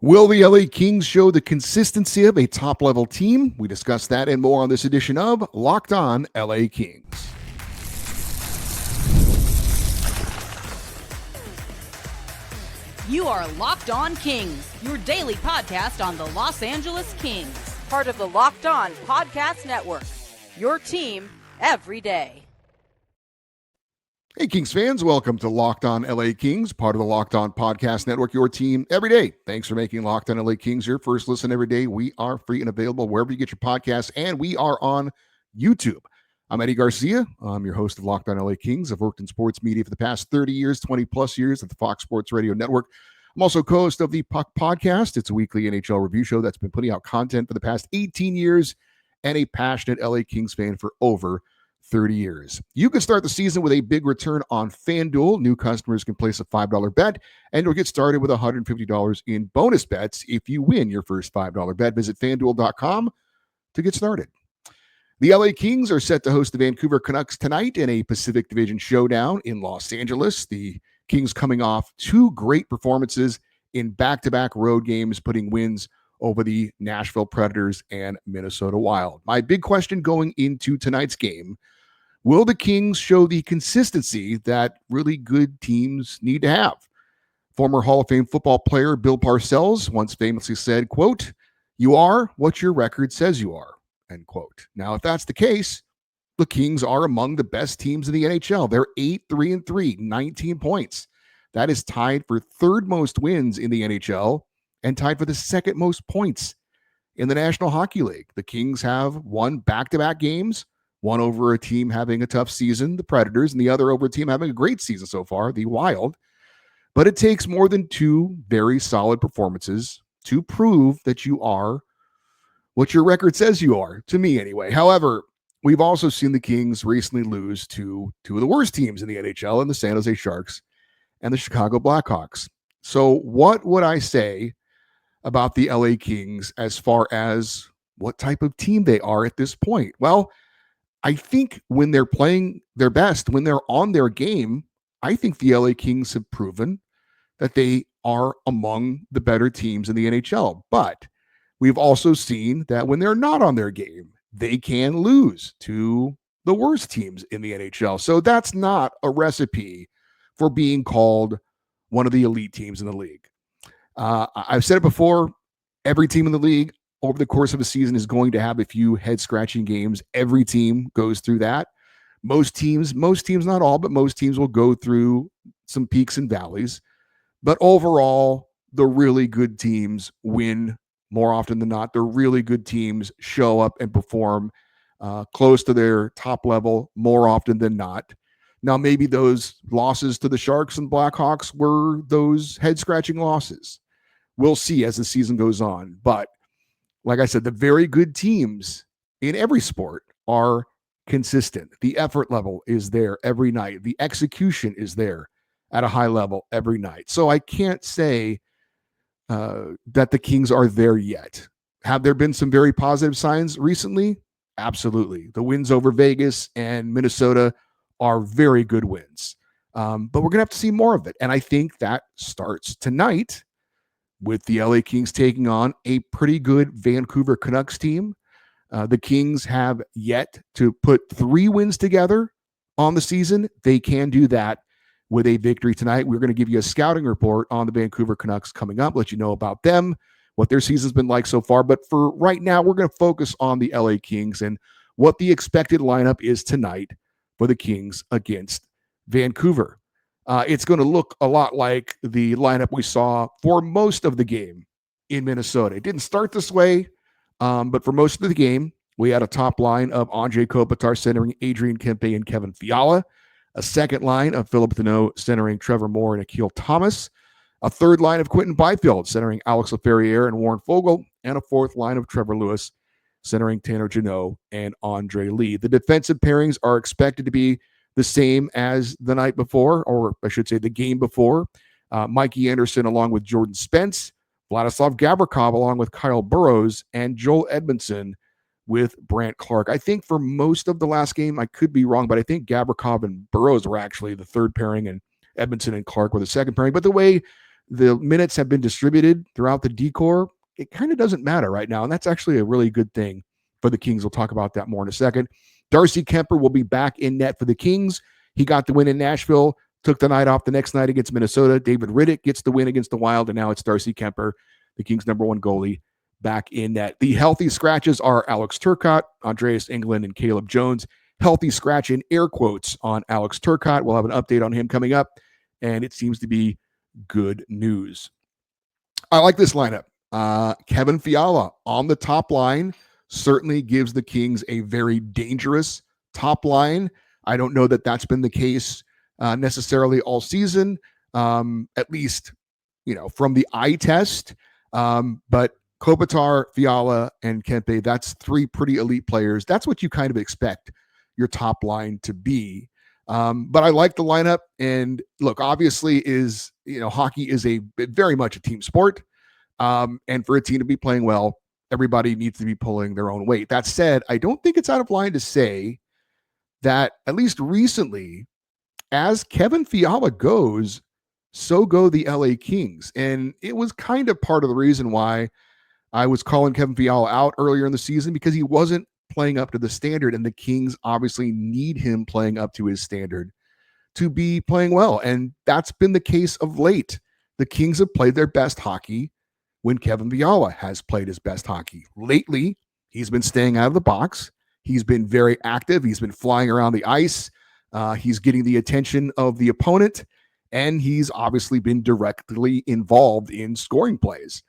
Will the LA Kings show the consistency of a top-level team? We discuss that and more on this edition of Locked On LA Kings. You are Locked On Kings, your daily podcast on the Los Angeles Kings. Part of the Locked On Podcast Network, your team every day. Hey, Kings fans, welcome to Locked On LA Kings, part of the Locked On Podcast Network, your team every day. Thanks for making Locked On LA Kings your first listen every day. We are free and available wherever you get your podcasts, and we are on YouTube. I'm Eddie Garcia. I'm your host of Locked On LA Kings. I've worked in sports media for the past 30 years, 20 plus years at the Fox Sports Radio Network. I'm also co-host of the Puck Podcast. It's a weekly NHL review show that's been putting out content for the past 18 years and a passionate LA Kings fan for over 30 years. You can start the season with a big return on FanDuel. New customers can place a $5 bet, and you'll get started with $150 in bonus bets if you win your first $5 bet. Visit FanDuel.com to get started. The LA Kings are set to host the Vancouver Canucks tonight in a Pacific Division showdown in Los Angeles. The Kings coming off two great performances in back-to-back road games, putting wins over the Nashville Predators and Minnesota Wild. My big question going into tonight's game: will the Kings show the consistency that really good teams need to have? Former Hall of Fame football player Bill Parcells once famously said, quote, "You are what your record says you are," end quote. Now, if that's the case, the Kings are among the best teams in the NHL. They're 8-3-3, 19 points. That is tied for third most wins in the NHL and tied for the second most points in the National Hockey League. The Kings have won back-to-back games, one over a team having a tough season, the Predators, and the other over a team having a great season so far, the Wild. But it takes more than two very solid performances to prove that you are what your record says you are, to me anyway. However, we've also seen the Kings recently lose to two of the worst teams in the NHL, in the San Jose Sharks and the Chicago Blackhawks. So what would I say about the LA Kings as far as what type of team they are at this point? Well, I think when they're playing their best, when they're on their game, I think the LA Kings have proven that they are among the better teams in the NHL. But we've also seen that when they're not on their game, they can lose to the worst teams in the NHL. So that's not a recipe for being called one of the elite teams in the league. I've said it before, every team in the league over the course of a season is going to have a few head-scratching games. Every team goes through that. Most teams, not all, but most teams will go through some peaks and valleys. But overall, the really good teams win more often than not. The really good teams show up and perform close to their top level more often than not. Now, maybe those losses to the Sharks and Blackhawks were those head-scratching losses. We'll see as the season goes on. But like I said, the very good teams in every sport are consistent. The effort level is there every night. The execution is there at a high level every night. So I can't say that the Kings are there yet. Have there been some very positive signs recently? Absolutely. The wins over Vegas and Minnesota are very good wins. But we're going to have to see more of it. And I think that starts tonight with the LA Kings taking on a pretty good Vancouver Canucks team. The Kings have yet to put 3 wins together on the season. They can do that with a victory tonight. We're going to give you a scouting report on the Vancouver Canucks coming up, let you know about them, what their season's been like so far. But for right now, we're going to focus on the LA Kings and what the expected lineup is tonight for the Kings against Vancouver. It's going to look a lot like the lineup we saw for most of the game in Minnesota. It didn't start this way, but for most of the game, we had a top line of Andrei Kopitar centering Adrian Kempe and Kevin Fiala, a second line of Philip Deneau centering Trevor Moore and Akil Thomas, a third line of Quentin Byfield centering Alex Laferriere and Warren Fogle, and a fourth line of Trevor Lewis centering Tanner Jeannot and Andre Lee. The defensive pairings are expected to be the same as the night before, or I should say the game before. Mikey Anderson along with Jordan Spence, Vladislav Gavrikov along with Kyle Burrows, and Joel Edmondson with Brant Clark. I think for most of the last game, I could be wrong, but I think Gavrikov and Burrows were actually the third pairing and Edmondson and Clark were the second pairing. But the way the minutes have been distributed throughout the decor, it kind of doesn't matter right now. And that's actually a really good thing for the Kings. We'll talk about that more in a second. Darcy Kemper will be back in net for the Kings. He got the win in Nashville, took the night off the next night against Minnesota. David Riddick gets the win against the Wild, and now it's Darcy Kemper, the Kings' number one goalie, back in net. The healthy scratches are Alex Turcotte, Andreas Englund, and Caleb Jones. Healthy scratch in air quotes on Alex Turcotte. We'll have an update on him coming up, and it seems to be good news. I like this lineup. Kevin Fiala on the top line certainly gives the Kings a very dangerous top line. I don't know that that's been the case necessarily all season, at least, from the eye test. But Kopitar, Fiala, and Kempe, that's three pretty elite players. That's what you kind of expect your top line to be. But I like the lineup. And look, obviously hockey is very much a team sport. And for a team to be playing well, everybody needs to be pulling their own weight. That said, I don't think it's out of line to say that at least recently, as Kevin Fiala goes, so go the LA Kings. And it was kind of part of the reason why I was calling Kevin Fiala out earlier in the season, because he wasn't playing up to the standard, and the Kings obviously need him playing up to his standard to be playing well. And that's been the case of late. The Kings have played their best hockey when Kevin Fiala has played his best hockey. Lately, he's been staying out of the box. He's been very active. He's been flying around the ice. He's getting the attention of the opponent, and he's obviously been directly involved in scoring plays.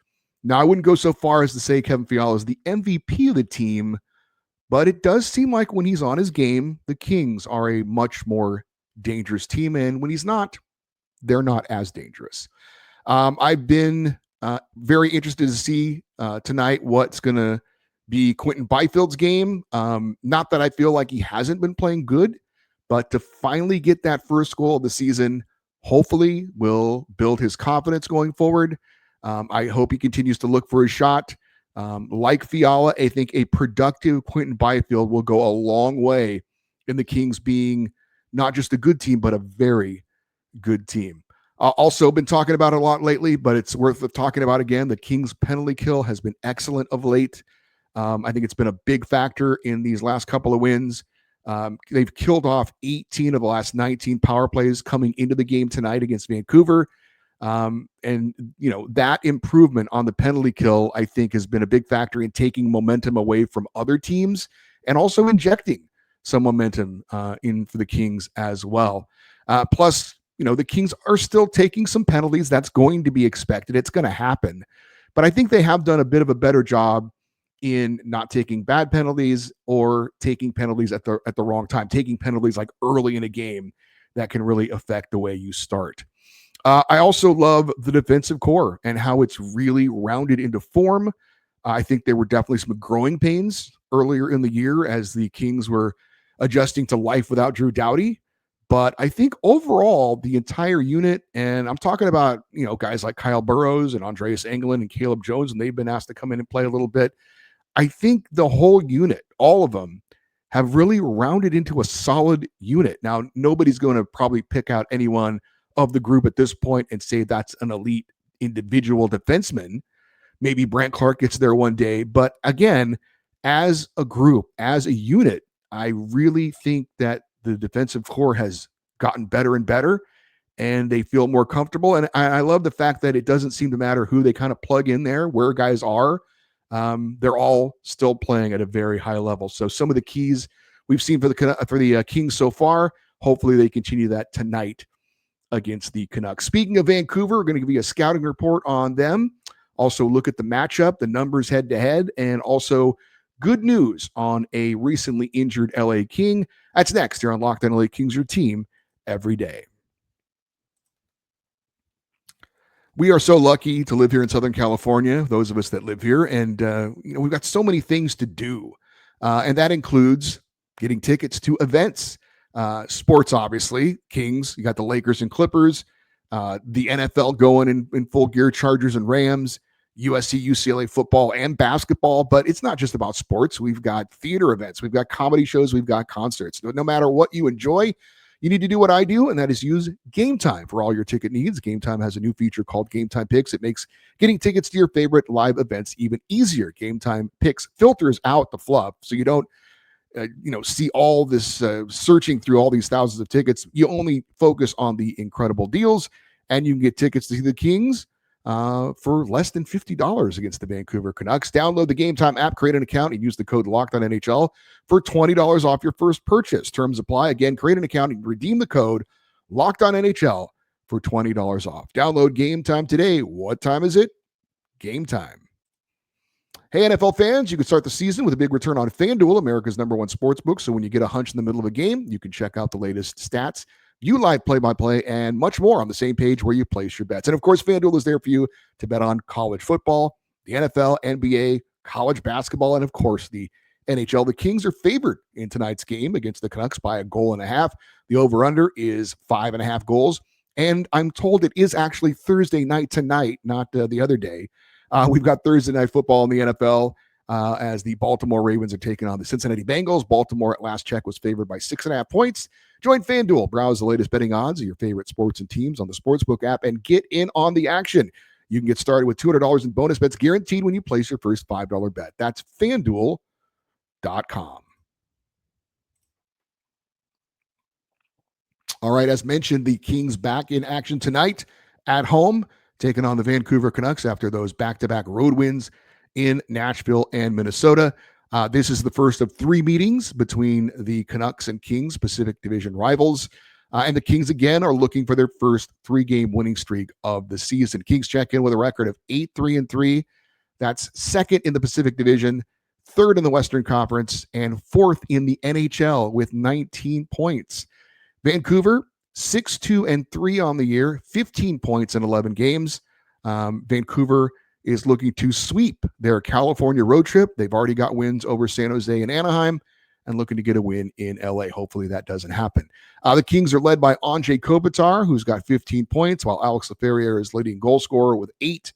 Now, I wouldn't go so far as to say Kevin Fiala is the MVP of the team, but it does seem like when he's on his game, the Kings are a much more dangerous team, and when he's not, they're not as dangerous. I've been very interested to see tonight what's going to be Quentin Byfield's game. Not that I feel like he hasn't been playing good, but to finally get that first goal of the season, hopefully will build his confidence going forward. I hope he continues to look for his shot. Like Fiala, I think a productive Quentin Byfield will go a long way in the Kings being not just a good team, but a very good team. Also been talking about it a lot lately, but it's worth talking about again. The Kings penalty kill has been excellent of late. I think it's been a big factor in these last couple of wins. They've killed off 18 of the last 19 power plays coming into the game tonight against Vancouver. And that improvement on the penalty kill, I think, has been a big factor in taking momentum away from other teams and also injecting some momentum in for the Kings as well. Plus, the Kings are still taking some penalties. That's going to be expected. It's going to happen. But I think they have done a bit of a better job in not taking bad penalties or taking penalties at the wrong time, taking penalties like early in a game that can really affect the way you start. I also love the defensive core and how it's really rounded into form. I think there were definitely some growing pains earlier in the year as the Kings were adjusting to life without Drew Doughty. But I think overall, the entire unit, and I'm talking about, guys like Kyle Burrows and Andreas Englund and Caleb Jones, and they've been asked to come in and play a little bit. I think the whole unit, all of them, have really rounded into a solid unit. Now, nobody's going to probably pick out anyone of the group at this point and say that's an elite individual defenseman. Maybe Brant Clark gets there one day. But again, as a group, as a unit, I really think that the defensive core has gotten better and better, and they feel more comfortable. And I love the fact that it doesn't seem to matter who they kind of plug in there, where guys are. They're all still playing at a very high level. So some of the keys we've seen for the Kings so far, hopefully they continue that tonight against the Canucks. Speaking of Vancouver, we're going to give you a scouting report on them. Also look at the matchup, the numbers head to head, and also good news on a recently injured LA King. That's next here on Locked On LA Kings, your team every day. We are so lucky to live here in Southern California, those of us that live here, and we've got so many things to do, and that includes getting tickets to events, sports, obviously, Kings, you got the Lakers and Clippers, the NFL going in full gear, Chargers and Rams, USC, UCLA football and basketball, but it's not just about sports. We've got theater events, we've got comedy shows, we've got concerts. No matter what you enjoy, You need to do what I do, and that is use Game Time for all your ticket needs. Game Time has a new feature called Game Time Picks. It makes getting tickets to your favorite live events even easier. Game Time Picks filters out the fluff, so you don't see all this searching through all these thousands of tickets. You only focus on the incredible deals, and you can get tickets to see the Kings for less than $50 against the Vancouver Canucks. Download the Game Time app, create an account, and use the code LOCKEDONNHL for $20 off your first purchase. Terms apply. Again, create an account and redeem the code LOCKEDONNHL for $20 off. Download Game Time today. What time is it? Game time. Hey, NFL fans, you can start the season with a big return on FanDuel, America's #1 sportsbook. So when you get a hunch in the middle of a game, you can check out the latest stats, view live play-by-play, and much more on the same page where you place your bets. And of course, FanDuel is there for you to bet on college football, the NFL, NBA, college basketball, and of course, the NHL. The Kings are favored in tonight's game against the Canucks by 1.5 goals. The over-under is 5.5 goals. And I'm told it is actually Thursday night tonight, not the other day. We've got Thursday night football in the NFL as the Baltimore Ravens are taking on the Cincinnati Bengals. Baltimore, at last check, was favored by 6.5 points. Join FanDuel. Browse the latest betting odds of your favorite sports and teams on the Sportsbook app and get in on the action. You can get started with $200 in bonus bets guaranteed when you place your first $5 bet. That's FanDuel.com. All right, as mentioned, the Kings back in action tonight at home, taking on the Vancouver Canucks after those back-to-back road wins in Nashville and Minnesota. This is the first of 3 meetings between the Canucks and Kings, Pacific Division rivals. And the Kings, again, are looking for their first 3-game winning streak of the season. Kings check in with a record of 8-3-3. That's second in the Pacific Division, third in the Western Conference, and fourth in the NHL with 19 points. Vancouver, 6-2-3 on the year, 15 points in 11 games. Vancouver is looking to sweep their California road trip. They've already got wins over San Jose and Anaheim and looking to get a win in LA. Hopefully that doesn't happen. The Kings are led by Anze Kopitar, who's got 15 points, while Alex Laferriere is leading goal scorer with 8.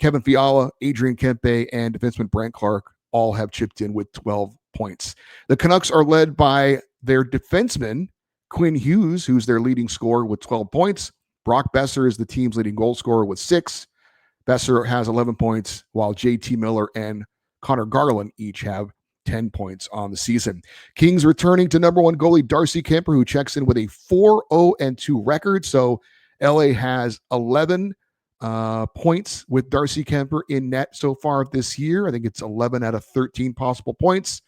Kevin Fiala, Adrian Kempe, and defenseman Brant Clark all have chipped in with 12 points. The Canucks are led by their defenseman, Quinn Hughes, who's their leading scorer with 12 points. Brock Besser is the team's leading goal scorer with 6. Besser has 11 points, while JT Miller and Connor Garland each have 10 points on the season. Kings returning to #1 goalie Darcy Kemper, who checks in with a 4-0-2 record. So LA has 11 points with Darcy Kemper in net so far this year. I think it's 11 out of 13 possible points.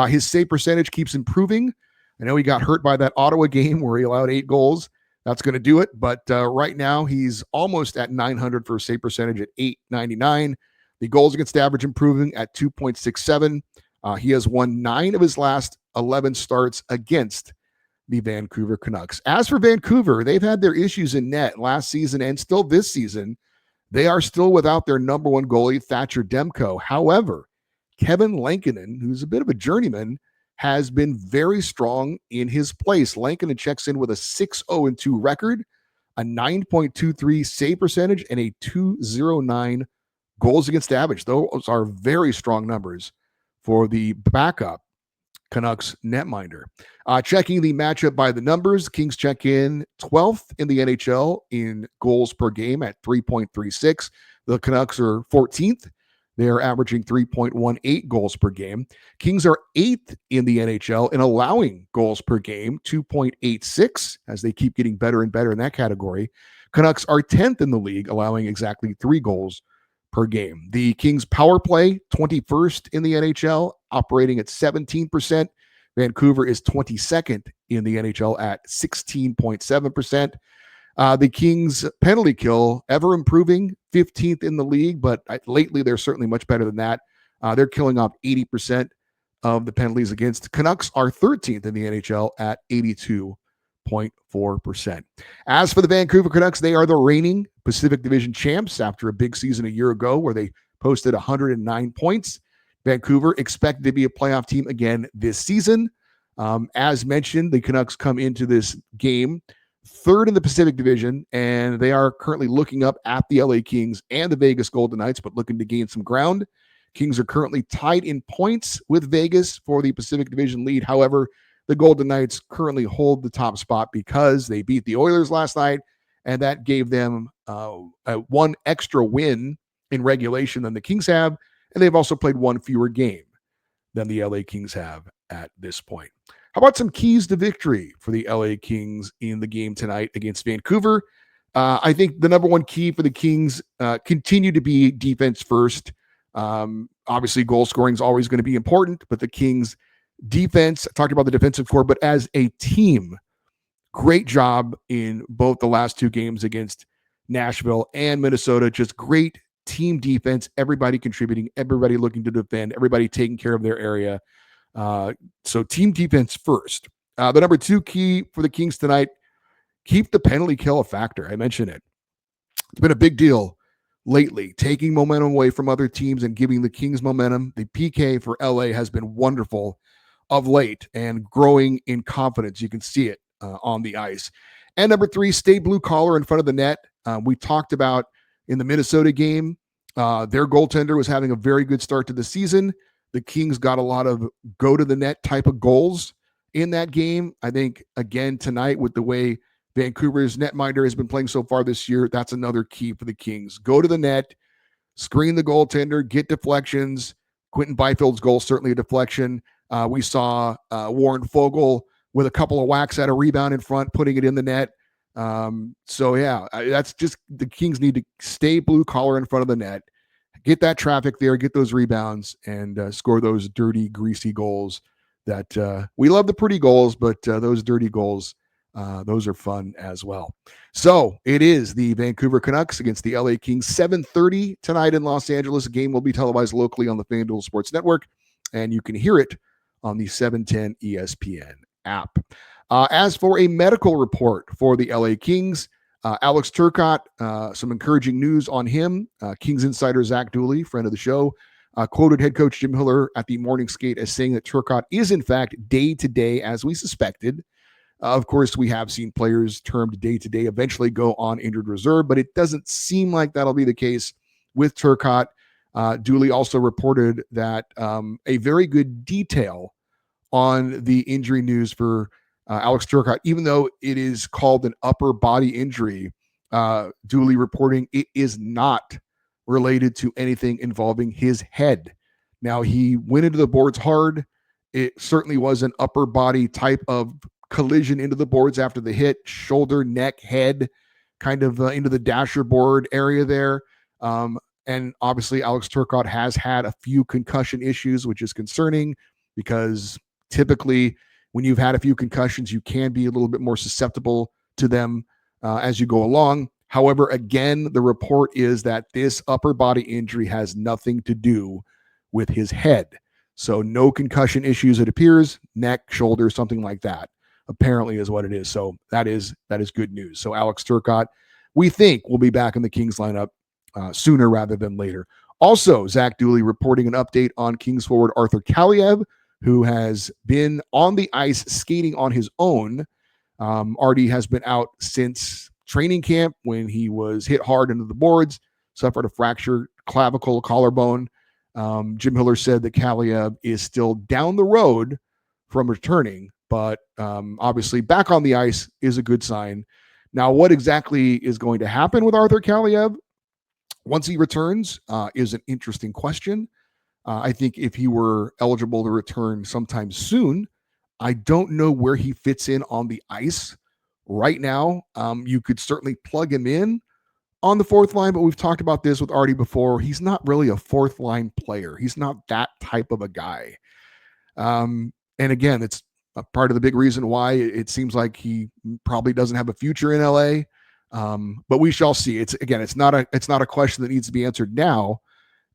His save percentage keeps improving. I know he got hurt by that Ottawa game where he allowed 8 goals. That's going to do it. But right now, he's almost at 900 for a save percentage at 899. The goals against average improving at 2.67. He has won 9 of his last 11 starts against the Vancouver Canucks. As for Vancouver, they've had their issues in net last season and still this season. They are still without their #1 goalie, Thatcher Demko. However, Kevin Lankinen, who's a bit of a journeyman, has been very strong in his place. Lankinen checks in with a 6-0-2 record, a 9.23 save percentage, and a 2.09 goals against average. Those are very strong numbers for the backup Canucks netminder. Checking the matchup by the numbers, Kings check in 12th in the NHL in goals per game at 3.36. The Canucks are 14th. They're averaging 3.18 goals per game. Kings are 8th in the NHL in allowing goals per game, 2.86, as they keep getting better and better in that category. Canucks are 10th in the league, allowing exactly 3 goals per game. The Kings power play, 21st in the NHL, operating at 17%. Vancouver is 22nd in the NHL at 16.7%. The Kings penalty kill ever improving, 15th in the league, but lately they're certainly much better than that. They're killing off 80% of the penalties against. Canucks are 13th in the NHL at 82.4%. As for the Vancouver Canucks, they are the reigning Pacific Division champs after a big season a year ago where they posted 109 points. Vancouver expected to be a playoff team again this season. As mentioned, the Canucks come into this game 3rd in the Pacific Division, and they are currently looking up at the LA Kings and the Vegas Golden Knights, but looking to gain some ground. Kings are currently tied in points with Vegas for the Pacific Division lead. However, the Golden Knights currently hold the top spot because they beat the Oilers last night, and that gave them one extra win in regulation than the Kings have, and they've also played one fewer game than the LA Kings have at this point. How about some keys to victory for the LA Kings in the game tonight against Vancouver? I think the number one key for the Kings continue to be defense first. Obviously, goal scoring is always going to be important, but the Kings defense, I talked about the defensive core, but as a team, great job in both the last two games against Nashville and Minnesota. Just great team defense, everybody contributing, everybody looking to defend, everybody taking care of their area. So team defense first. The number two key for the Kings tonight, keep the penalty kill a factor. I mentioned it. It's been a big deal lately, taking momentum away from other teams and giving the Kings momentum. The PK for LA has been wonderful of late and growing in confidence. You can see it on the ice. And number three, stay blue collar in front of the net. We talked about in the Minnesota game, their goaltender was having a very good start to the season. The Kings got a lot of go to the net type of goals in that game. I think, again, tonight with the way Vancouver's netminder has been playing so far this year, that's another key for the Kings. Go to the net, screen the goaltender, get deflections. Quentin Byfield's goal, certainly a deflection. We saw Warren Fogle with a couple of whacks at a rebound in front, putting it in the net. That's just the Kings need to stay blue collar in front of the net, get that traffic there, get those rebounds, and score those dirty, greasy goals that we love the pretty goals, but those dirty goals, those are fun as well. So it is the Vancouver Canucks against the LA Kings, 7:30 tonight in Los Angeles. The game will be televised locally on the FanDuel Sports Network, and you can hear it on the 710 ESPN app. As for a medical report for the LA Kings, Alex Turcotte, some encouraging news on him. Kings insider Zach Dooley, friend of the show, quoted head coach Jim Hiller at the morning skate as saying that Turcotte is in fact day-to-day as we suspected. Of course, we have seen players termed day-to-day eventually go on injured reserve, but it doesn't seem like that'll be the case with Turcotte. Dooley also reported that a very good detail on the injury news for Alex Turcotte, even though it is called an upper body injury, Dooley reporting it is not related to anything involving his head. Now, he went into the boards hard. It certainly was an upper body type of collision into the boards after the hit, shoulder, neck, head, kind of into the dasher board area there. And obviously, Alex Turcotte has had a few concussion issues, which is concerning because typically when you've had a few concussions, you can be a little bit more susceptible to them as you go along. However, again, the report is that this upper body injury has nothing to do with his head. So no concussion issues, it appears, neck, shoulder, something like that, apparently is what it is. So that is good news. So Alex Turcotte, we think, will be back in the Kings lineup sooner rather than later. Also, Zach Dooley reporting an update on Kings forward Arthur Kaliev, who has been on the ice skating on his own. Artie has been out since training camp when he was hit hard into the boards, suffered a fractured clavicle, collarbone. Jim Hiller said that Kaliev is still down the road from returning, but obviously back on the ice is a good sign. Now, what exactly is going to happen with Arthur Kaliev once he returns is an interesting question. I think if he were eligible to return sometime soon, I don't know where he fits in on the ice right now. You could certainly plug him in on the fourth line, but we've talked about this with Artie before. He's not really a fourth line player. He's not that type of a guy. And again, it's a part of the big reason why it seems like he probably doesn't have a future in LA. But we shall see. It's not a question that needs to be answered now.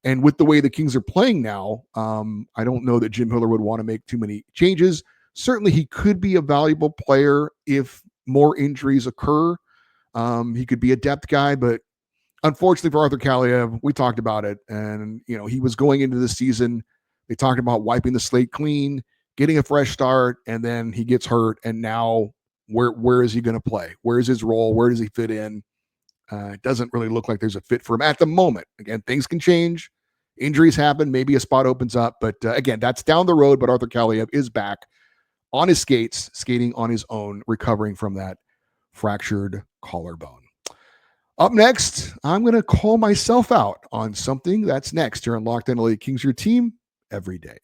And with the way the Kings are playing now, I don't know that Jim Hiller would want to make too many changes. Certainly, he could be a valuable player if more injuries occur. He could be a depth guy, but unfortunately for Arthur Kaliev, we talked about it. And, he was going into the season. They talked about wiping the slate clean, getting a fresh start, and then he gets hurt. And now where is he going to play? Where is his role? Where does he fit in? It doesn't really look like there's a fit for him at the moment. Again, things can change. Injuries happen. Maybe a spot opens up. But again, that's down the road. But Arthur Kaliev is back on his skates, skating on his own, recovering from that fractured collarbone. Up next, I'm going to call myself out on something that's next here on Locked On LA Kings, your team every day.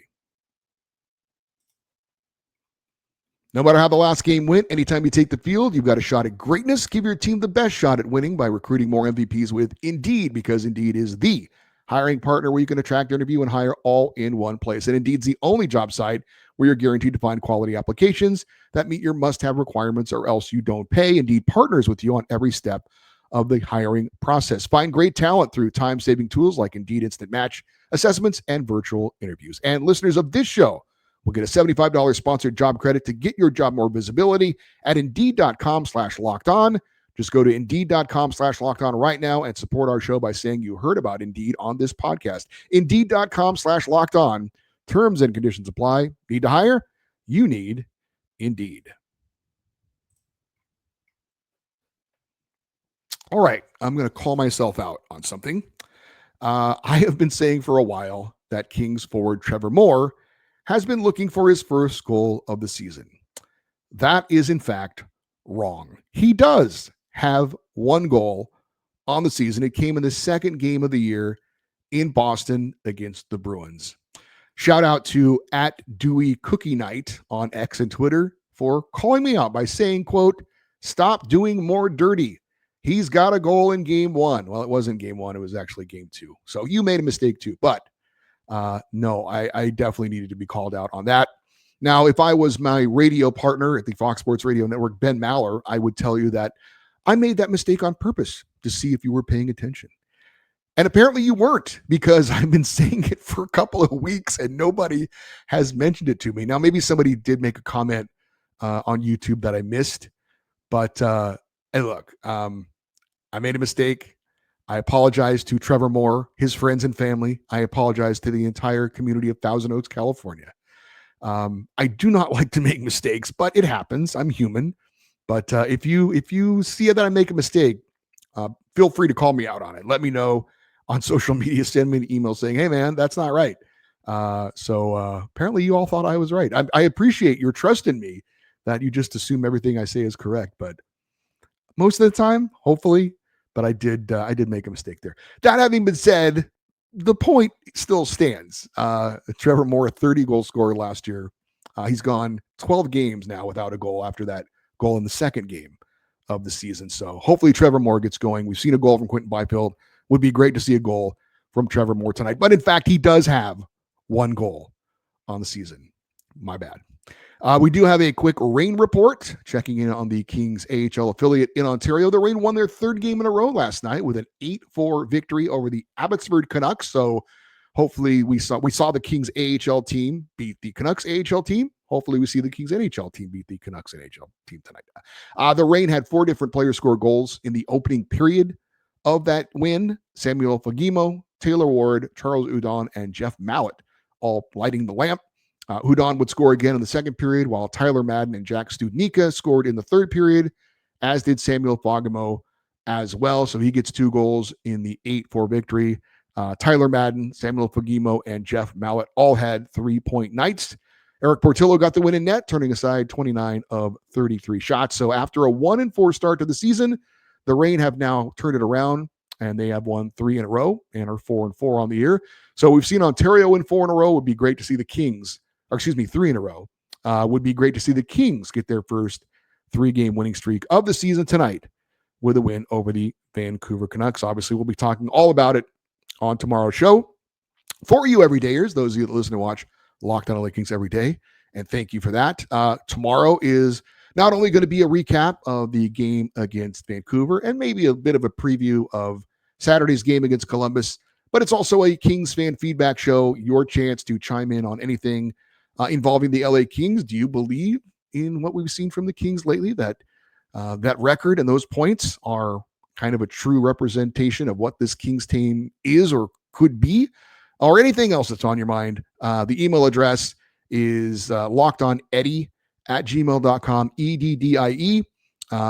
No matter how the last game went, anytime you take the field, you've got a shot at greatness. Give your team the best shot at winning by recruiting more MVPs with Indeed, because Indeed is the hiring partner where you can attract, interview, and hire all in one place. And Indeed's the only job site where you're guaranteed to find quality applications that meet your must-have requirements, or else you don't pay. Indeed partners with you on every step of the hiring process. Find great talent through time-saving tools like Indeed Instant Match, assessments, and virtual interviews. And listeners of this show will get a $75 sponsored job credit to get your job more visibility at Indeed.com/lockedon. Just go to Indeed.com/lockedon right now and support our show by saying you heard about Indeed on this podcast. Indeed.com/lockedon. Terms and conditions apply. Need to hire? You need Indeed. All right, I'm going to call myself out on something. I have been saying for a while that Kings forward Trevor Moore has been looking for his first goal of the season. That is, in fact, wrong. He does have one goal on the season. It came in the second game of the year in Boston against the Bruins. Shout out to @DeweyCookieNight on X and Twitter for calling me out by saying, quote, "Stop doing more dirty. He's got a goal in game one." Well, it wasn't game one. It was actually game two. So you made a mistake too. But no, I definitely needed to be called out on that. Now, if I was my radio partner at the Fox Sports Radio Network, Ben Maller, I would tell you that I made that mistake on purpose to see if you were paying attention. And apparently you weren't, because I've been saying it for a couple of weeks and nobody has mentioned it to me. Now, maybe somebody did make a comment on YouTube that I missed, but hey, look, I made a mistake. I apologize to Trevor Moore, his friends and family. I apologize to the entire community of Thousand Oaks, California. I do not like to make mistakes, but it happens. I'm human. But if you see that I make a mistake, feel free to call me out on it. Let me know on social media. Send me an email saying, "Hey, man, that's not right." So apparently you all thought I was right. I appreciate your trust in me, that you just assume everything I say is correct. But most of the time, hopefully, but I did make a mistake there. That having been said, the point still stands. Trevor Moore, a 30-goal scorer last year. He's gone 12 games now without a goal after that goal in the second game of the season. So hopefully Trevor Moore gets going. We've seen a goal from Quentin Byfield. Would be great to see a goal from Trevor Moore tonight. But in fact, he does have one goal on the season. My bad. We do have a quick Reign report, checking in on the Kings AHL affiliate in Ontario. The Reign won their third game in a row last night with an 8-4 victory over the Abbotsford Canucks. So hopefully we saw the Kings AHL team beat the Canucks AHL team. Hopefully we see the Kings NHL team beat the Canucks NHL team tonight. The Reign had 4 different players score goals in the opening period of that win. Samuel Fagemo, Taylor Ward, Charles Hudon, and Jeff Mallett all lighting the lamp. Hudon would score again in the second period, while Tyler Madden and Jack Studnicka scored in the third period, as did Samuel Fagemo as well. So he gets 2 goals in the 8-4 victory. Tyler Madden, Samuel Fagemo, and Jeff Mallett all had 3-point nights. Eric Portillo got the win in net, turning aside 29 of 33 shots. So after a 1-4 start to the season, the Reign have now turned it around, and they have won 3 in a row and are 4-4 on the year. So we've seen Ontario win 4 in a row. It would be great to see the Kings, 3 in a row. Would be great to see the Kings get their first 3-game winning streak of the season tonight with a win over the Vancouver Canucks. Obviously, we'll be talking all about it on tomorrow's show. For you everydayers, those of you that listen to watch Locked On LA Kings every day, and thank you for that. Tomorrow is not only going to be a recap of the game against Vancouver and maybe a bit of a preview of Saturday's game against Columbus, but it's also a Kings fan feedback show, your chance to chime in on anything involving the LA Kings. Do you believe in what we've seen from the Kings lately, that that record and those points are kind of a true representation of what this Kings team is or could be, or anything else that's on your mind? The email address is lockedoneddie@gmail.com, EDDIE.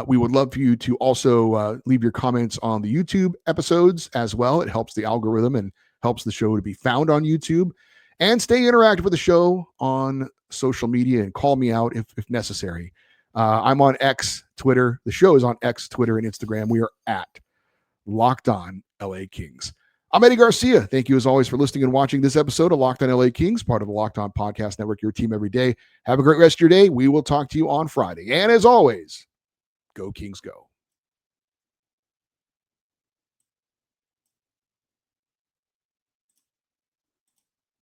We would love for you to also leave your comments on the YouTube episodes as well. It helps the algorithm and helps the show to be found on YouTube. and stay interactive with the show on social media and call me out if necessary. I'm on X, Twitter. The show is on X, Twitter, and Instagram. We are at Locked On LA Kings. I'm Eddie Garcia. Thank you as always for listening and watching this episode of Locked On LA Kings, part of the Locked On Podcast Network, your team every day. Have a great rest of your day. We will talk to you on Friday. And as always, go Kings go.